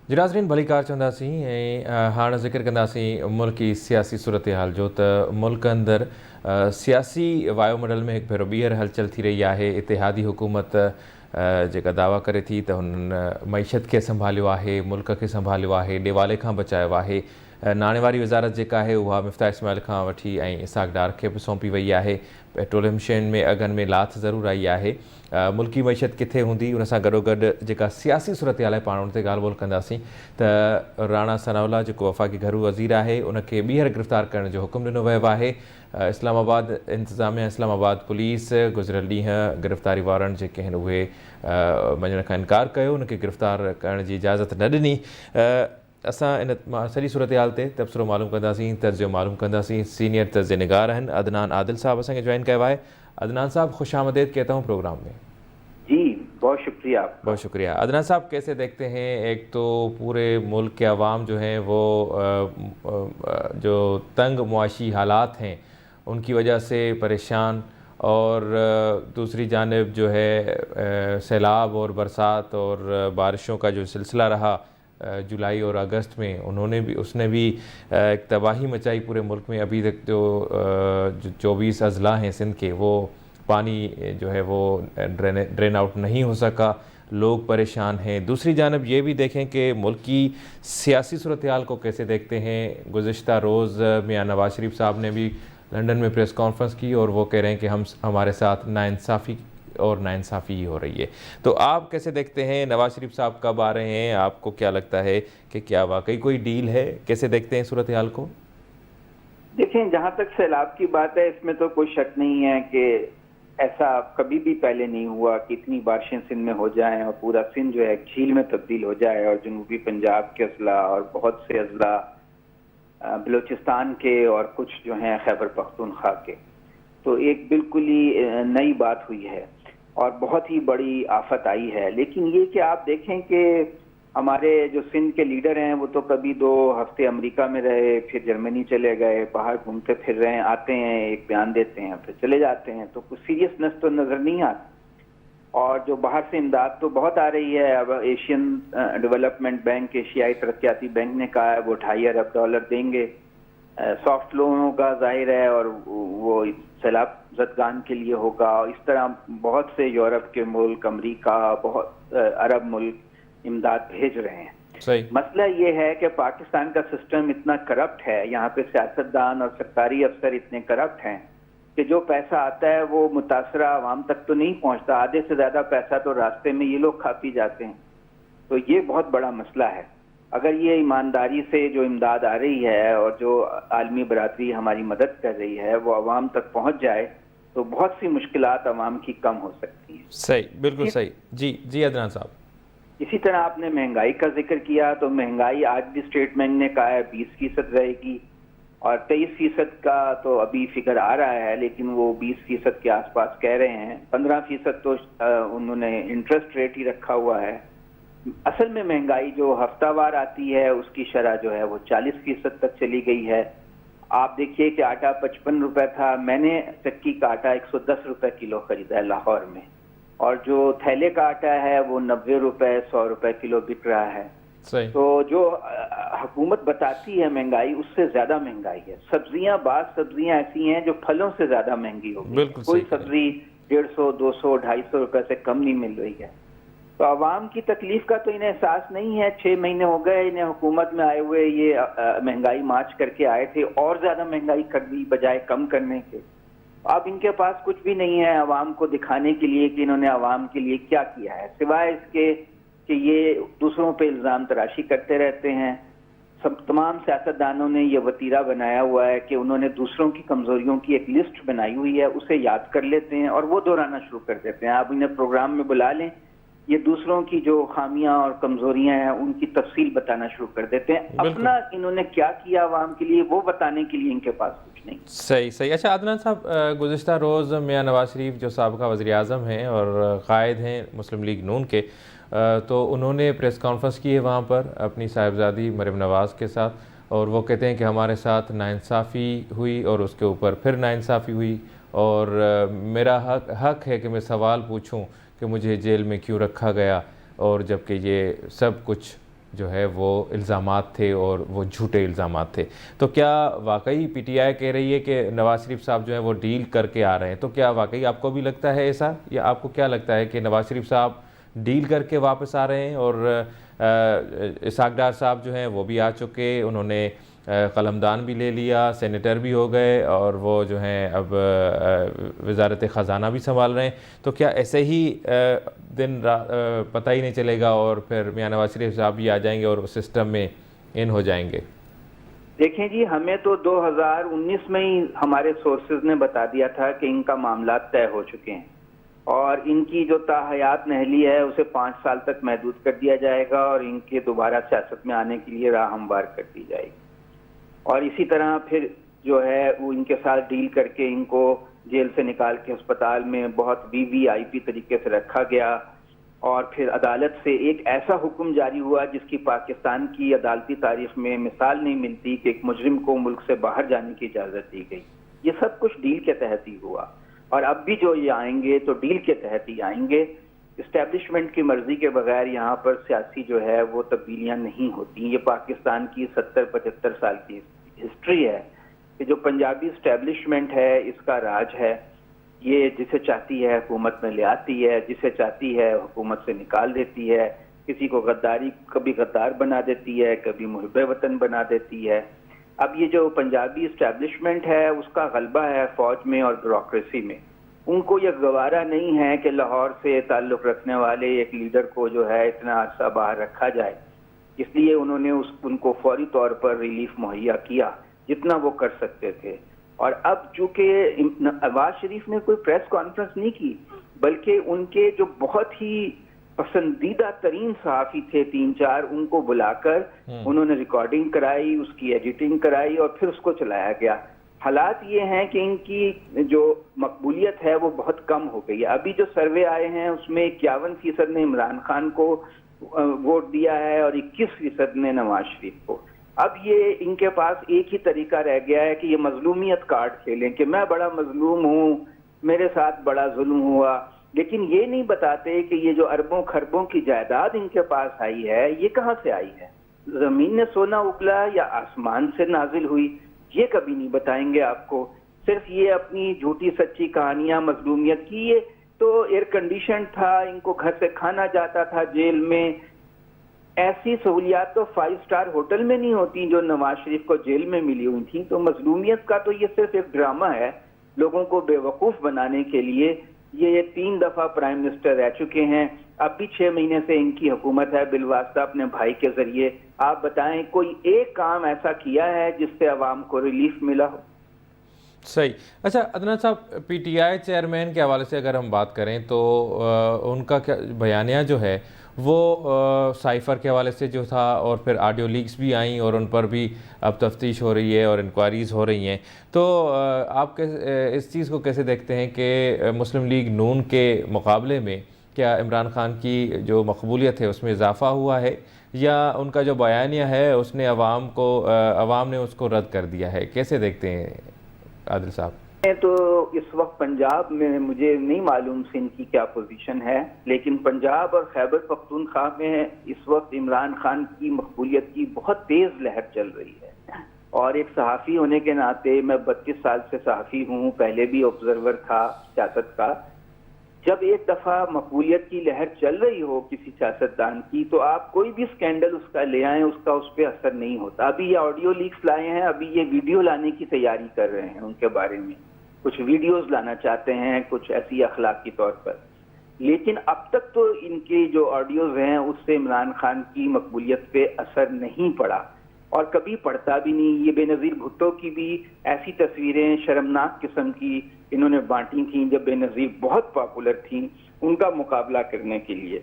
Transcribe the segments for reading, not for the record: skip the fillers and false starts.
जी नाज़रीन, भली कार चवंदासीं ऐं हाणे ज़िक्र कंदासीं मुल्क की सियासी सूरत हाल जो। त मुल्क अंदरि सियासी वायुमंडल में हिकु भेरो ॿीहर हलचल थी रही आहे। इतिहादी हुकूमत जेका दावा करे थी त हुननि मईशत खे संभालियो आहे, मुल्क खे संभालियो आहे, ॾेवाले खां बचायो आहे। नाणे वारी वज़ारत जेका आहे उहा मिफ्ता इस्माइल खां वठी ऐं इसाक डार खे बि सौंपी वई आहे। पेट्रोलियम शयुनि में अघनि में लाथ ज़रूरु आई आहे। मुल्की मईशत किथे हूंदी, उन सां गॾोगॾु जेका सियासी सूरत हाल आहे, पाण उन ते ॻाल्हि ॿोल कंदासीं। त राणा सनाउल्ला जेको वफ़ाक़ी घरू वज़ीर आहे, उनखे ॿीहर गिरफ़्तार करण जो हुकुम ॾिनो वियो आहे। इस्लामाबाद इंतिज़ामिया, इस्लामाबाद पुलिस गुज़िरियल ॾींहं गिरफ़्तारी वारंट जेके आहिनि उहे मञण खां इनकार कयो, उनखे गिरफ़्तार करण जी इजाज़त न ॾिनी। असां इन सॼी सूरत हाल ते तबसरो मालूम कंदासीं, तर्जुमो मालूम कंदासीं। सीनियर तर्ज़ निगार आहिनि अदनान आदिल साहब असांखे जॉइन कयो आहे। अदनान साहब खुश आमदेद कहता हूँ प्रोग्राम में। जी बहुत शुक्रिया। बहुत शुक्रिया। अदनान साहब कैसे देखते हैं, एक तो पूरे मुल्क के अवाम जो हैं वो जो तंग मुआशी हालात हैं उनकी वजह से परेशान, और दूसरी जानिब जो है सैलाब और बरसात और बारिशों का जो सिलसिला रहा जुलाई और अगस्त में, उसने भी एक तबाही मचाई पूरे मुल्क में। अभी तक जो 24 अजला हैं सिंध के, वो पानी जो है वो ड्रेन आउट नहीं हो सका, लोग परेशान हैं। दूसरी जानब ये भी देखें कि मुल्क की सियासी सूरत हाल को कैसे देखते हैं। गुज़िश्ता रोज़ मियां नवाज शरीफ साहब ने भी लंदन में प्रेस कॉन्फ्रेंस की और वो कह रहे हैं कि हमारे साथ नाइंसाफ़ी ही हो रही है। तो आप कैसे देखते हैं, नवाज शरीफ साहब कब आ रहे हैं, आपको क्या लगता है कि क्या वाकई कोई डील है, कैसे देखते हैं सूरत हाल को? देखें, जहाँ तक सैलाब की बात है इसमें तो कोई शक नहीं है कि ऐसा कभी भी पहले नहीं हुआ कि इतनी बारिशें सिंध में हो जाएं और पूरा सिंध जो है एक झील में तब्दील हो जाए, और जनूबी पंजाब के अजला और बहुत से अजला बलूचिस्तान के और कुछ जो हैं खैबर पख्तूनख्वा के। तो एक बिल्कुल ही नई बात हुई है और बहुत ही बड़ी आफत आई है। लेकिन ये कि आप देखें कि हमारे जो सिंध के लीडर हैं वो तो कभी 2 हफ्ते अमेरिका में रहे, फिर जर्मनी चले गए, बाहर घूमते फिर रहे हैं, आते हैं एक बयान देते हैं फिर चले जाते हैं, तो कुछ सीरियसनेस तो नज़र नहीं आती। और जो बाहर से इमदाद तो बहुत आ रही है। अब एशियन डेवलपमेंट बैंक, एशियाई तरक्याती बैंक ने कहा है वो $2.5 अरब देंगे सॉफ्ट लोनों का, जाहिर है, और वो सैलाब ज़दगान के लिए होगा। और इस तरह बहुत से यूरोप के मुल्क, अमेरिका, बहुत अरब मुल्क इमदाद भेज रहे हैं। सही। मसला ये है कि पाकिस्तान का सिस्टम इतना करप्ट है, यहाँ पे सियासतदान और सरकारी अफसर इतने करप्ट हैं कि जो पैसा आता है वो मुतासरा आवाम तक तो नहीं पहुँचता, आधे से ज़्यादा पैसा तो रास्ते में ये लोग खा पी जाते हैं। तो ये बहुत बड़ा मसला है। अगर ये ईमानदारी से जो इमदाद आ रही है और जो आलमी बरादरी हमारी मदद कर रही है वो आवाम तक पहुँच जाए तो बहुत सी मुश्किलात आवाम की कम हो सकती हैं। सही, बिल्कुल सही। जी अदनान साहब। इसी तरह आपने महंगाई का जिक्र किया, तो महंगाई आज भी स्टेट बैंक ने कहा है 20% रहेगी, और 23% का तो अभी फिगर आ रहा है, लेकिन वो 20% के आसपास कह रहे हैं। 15% तो उन्होंने इंटरेस्ट रेट ही रखा हुआ है। असल में महंगाई जो हफ्तावार आती है उसकी शरह जो है वो 40% तक चली गई है। आप देखिए कि आटा 55 रुपए था, मैंने चक्की का आटा 110 रुपए किलो खरीदा है लाहौर में, और जो थैले का आटा है वो 90 रुपए 100 रुपए किलो बिक रहा है। सही। तो जो हुकूमत बताती है महंगाई, उससे ज्यादा महंगाई है। बाज़ सब्जियां ऐसी हैं जो फलों से ज्यादा महंगी हो गई। कोई सब्जी 150, 200, 250 रुपए से कम नहीं मिल रही है। तो आवाम की तकलीफ का तो इन्हें एहसास नहीं है। 6 महीने हो गए इन्हें हुकूमत में आए हुए, ये महंगाई मार्च करके आए थे, और ज्यादा महंगाई कर दी बजाय कम करने के। अब इनके पास कुछ भी नहीं है आवाम को दिखाने के लिए कि इन्होंने आवाम के लिए क्या किया है, सिवाय इसके कि ये दूसरों पे इल्ज़ाम तराशी करते रहते हैं। तमाम सियासतदानों ने ये वतीरा बनाया हुआ है कि उन्होंने दूसरों की कमजोरियों की एक लिस्ट बनाई हुई है, उसे याद कर लेते हैं और वो दोहराना शुरू कर देते हैं। आप इन्हें प्रोग्राम में बुला लें, ये दूसरों की जो खामियां और कमजोरियां हैं उनकी तफसील बताना शुरू कर देते हैं। अपना इन्होंने क्या किया आवाम के लिए वो बताने के लिए इनके पास कुछ नहीं। सही। अच्छा अदनान साहब, गुज़िश्ता रोज़ मियां नवाज शरीफ जो साबिक़ा वज़ीर आज़म हैं और क़ायद हैं मुस्लिम लीग नून के, तो उन्होंने प्रेस कॉन्फ्रेंस की है वहाँ पर अपनी साहिबजादी मरियम नवाज़ के साथ, और वो कहते हैं कि हमारे साथ नाइंसाफ़ी हुई और उसके ऊपर फिर नाइंसाफ़ी हुई, और मेरा हक है कि मैं सवाल पूछूं कि मुझे जेल में क्यों रखा गया, और जबकि ये सब कुछ جو ہے وہ الزامات تھے اور وہ جھوٹے الزامات تھے. تو کیا واقعی پی ٹی آئی کہہ رہی ہے کہ نواز شریف صاحب جو ہیں وہ ڈیل کر کے آ رہے ہیں؟ تو کیا واقعی آپ کو بھی لگتا ہے ایسا، یا آپ کو کیا لگتا ہے کہ نواز شریف صاحب ڈیل کر کے واپس آ رہے ہیں؟ اور اسحاق ڈار صاحب جو ہیں وہ بھی آ چکے، انہوں نے قلمدان بھی لے لیا، سینیٹر بھی ہو گئے، اور وہ جو ہیں اب وزارت خزانہ بھی سنبھال رہے ہیں. تو کیا ایسے ہی دن پتہ ہی نہیں چلے گا اور پھر میاں نواز شریف صاحب بھی آ جائیں گے اور سسٹم میں ان ہو جائیں گے؟ دیکھیں جی، ہمیں تو 2019 میں ہی ہمارے سورسز نے بتا دیا تھا کہ ان کا معاملات طے ہو چکے ہیں، اور ان کی جو تاحیات نہلی ہے اسے 5 سال تک محدود کر دیا جائے گا، اور ان کے دوبارہ سیاست میں آنے کے لیے راہ ہموار کر دی جائے گی. اور اسی طرح پھر جو ہے وہ ان کے ساتھ ڈیل کر کے ان کو جیل سے نکال کے ہسپتال میں بہت VVIP طریقے سے رکھا گیا، اور پھر عدالت سے ایک ایسا حکم جاری ہوا جس کی پاکستان کی عدالتی تاریخ میں مثال نہیں ملتی، کہ ایک مجرم کو ملک سے باہر جانے کی اجازت دی گئی. یہ سب کچھ ڈیل کے تحت ہی ہوا، اور اب بھی جو یہ آئیں گے تو ڈیل کے تحت ہی آئیں گے. اسٹیبلشمنٹ کی مرضی کے بغیر یہاں پر سیاسی جو ہے وہ تبدیلیاں نہیں ہوتی. یہ پاکستان کی 70-75 سال کی ہسٹری ہے کہ جو پنجابی اسٹیبلشمنٹ ہے اس کا راج ہے. یہ جسے چاہتی ہے حکومت میں لے آتی ہے، جسے چاہتی ہے حکومت سے نکال دیتی ہے، کسی کو غداری کبھی غدار بنا دیتی ہے، کبھی محب وطن بنا دیتی ہے. اب یہ جو پنجابی اسٹیبلشمنٹ ہے اس کا غلبہ ہے فوج میں اور بیوروکریسی میں. ان کو یہ گوارا نہیں ہے کہ لاہور سے تعلق رکھنے والے ایک لیڈر کو جو ہے اتنا عرصہ باہر رکھا جائے، اس لیے انہوں نے ان کو فوری طور پر ریلیف مہیا کیا جتنا وہ کر سکتے تھے. اور اب چونکہ نواز شریف نے کوئی پریس کانفرنس نہیں کی، بلکہ ان کے جو بہت ہی پسندیدہ ترین صحافی تھے 3-4 ان کو بلا کر انہوں نے ریکارڈنگ کرائی، اس کی ایڈیٹنگ کرائی، اور پھر اس کو چلایا گیا. حالات یہ ہیں کہ ان کی جو مقبولیت ہے وہ بہت کم ہو گئی ہے. ابھی جو سروے آئے ہیں اس میں 51% نے عمران خان کو ووٹ دیا ہے اور 21% نے نواز شریف کو. اب یہ ان کے پاس ایک ہی طریقہ رہ گیا ہے کہ یہ مظلومیت کارڈ کھیلیں کہ میں بڑا مظلوم ہوں، میرے ساتھ بڑا ظلم ہوا، لیکن یہ نہیں بتاتے کہ یہ جو اربوں خربوں کی جائیداد ان کے پاس آئی ہے یہ کہاں سے آئی ہے. زمین نے سونا اگلا یا آسمان سے نازل ہوئی، یہ کبھی نہیں بتائیں گے آپ کو. صرف یہ اپنی جھوٹی سچی کہانیاں مظلومیت کی. یہ تو ایئر کنڈیشن تھا، ان کو گھر سے کھانا جاتا تھا جیل میں. ایسی سہولیات تو 5 اسٹار ہوٹل میں نہیں ہوتی جو نواز شریف کو جیل میں ملی ہوئی تھی. تو مظلومیت کا تو یہ صرف ایک ڈرامہ ہے لوگوں کو بے وقوف بنانے کے لیے. یہ 3 دفعہ پرائم منسٹر رہ چکے ہیں، اب بھی 6 مہینے سے ان کی حکومت ہے بالواسطہ اپنے بھائی کے ذریعے. آپ بتائیں کوئی ایک کام ایسا کیا ہے جس سے عوام کو ریلیف ملا ہو؟ صحیح. اچھا عدنان صاحب، پی ٹی آئی چیئرمین کے حوالے سے اگر ہم بات کریں تو ان کا کیا بیانیہ جو ہے وہ سائفر کے حوالے سے جو تھا، اور پھر آڈیو لیکس بھی آئیں اور ان پر بھی اب تفتیش ہو رہی ہے اور انکوائریز ہو رہی ہیں. تو آپ اس چیز کو کیسے دیکھتے ہیں کہ مسلم لیگ نون کے مقابلے میں کیا عمران خان کی جو مقبولیت ہے اس میں اضافہ ہوا ہے، یا ان کا جو بیانیہ ہے اس نے عوام نے اس کو رد کر دیا ہے؟ کیسے دیکھتے ہیں عادل صاحب؟ تو اس وقت پنجاب میں مجھے نہیں معلوم ان کی کیا پوزیشن ہے، لیکن پنجاب اور خیبر پختونخوا میں اس وقت عمران خان کی مقبولیت کی بہت تیز لہر چل رہی ہے. اور ایک صحافی ہونے کے ناطے میں 32 سال سے صحافی ہوں، پہلے بھی آبزرور تھا سیاست کا. جب ایک دفعہ مقبولیت کی لہر چل رہی ہو کسی سیاستدان کی تو آپ کوئی بھی سکینڈل اس کا لے آئیں، اس کا اس پہ اثر نہیں ہوتا. ابھی یہ آڈیو لیکس لائے ہیں، ابھی یہ ویڈیو لانے کی تیاری کر رہے ہیں، ان کے بارے میں کچھ ویڈیوز لانا چاہتے ہیں، کچھ ایسی اخلاقی طور پر. لیکن اب تک تو ان کی جو آڈیوز ہیں اس سے عمران خان کی مقبولیت پہ اثر نہیں پڑا، اور کبھی پڑتا بھی نہیں. یہ بے نظیر بھٹو کی بھی ایسی تصویریں شرمناک قسم کی انہوں نے بانٹی تھیں جب بے نظیر بہت پاپولر تھیں ان کا مقابلہ کرنے کے لیے.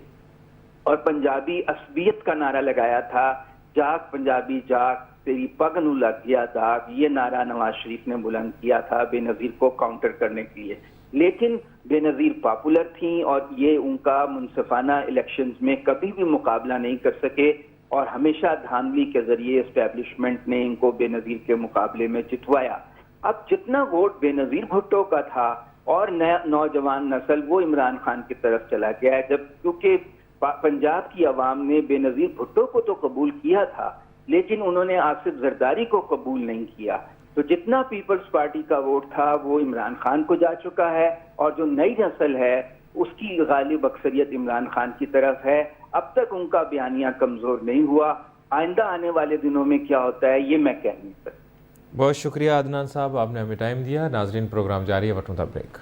اور پنجابی عصبیت کا نعرہ لگایا تھا، جاگ پنجابی جاگ تیری پگ نو لگ گیا داغ. یہ نعرہ نواز شریف نے بلند کیا تھا بے نظیر کو کاؤنٹر کرنے کے لیے. لیکن بے نظیر پاپولر تھیں اور یہ ان کا منصفانہ الیکشنز میں کبھی بھی مقابلہ نہیں کر سکے، اور ہمیشہ دھاندلی کے ذریعے اسٹیبلشمنٹ نے ان کو بے نظیر کے مقابلے میں جتوایا. اب جتنا ووٹ بے نظیر بھٹو کا تھا اور نوجوان نسل وہ عمران خان کی طرف چلا گیا ہے، جب کیونکہ पंजाब की आवाम ने बेनज़ीर भुट्टो को तो कबूल किया था, लेकिन उन्होंने आसिफ जरदारी को कबूल नहीं किया। तो जितना पीपल्स पार्टी का वोट था वो इमरान खान को जा चुका है, और जो नई नस्ल है उसकी गालिब अक्सरियत इमरान खान की तरफ है। अब तक उनका बयानिया कमज़ोर नहीं हुआ, आइंदा आने वाले दिनों में क्या होता है ये मैं कह नहीं सकता। बहुत शुक्रिया अदनान साहब, आपने हमें टाइम दिया। नाजरीन, प्रोग्राम जारी है, वठूं था ब्रेक।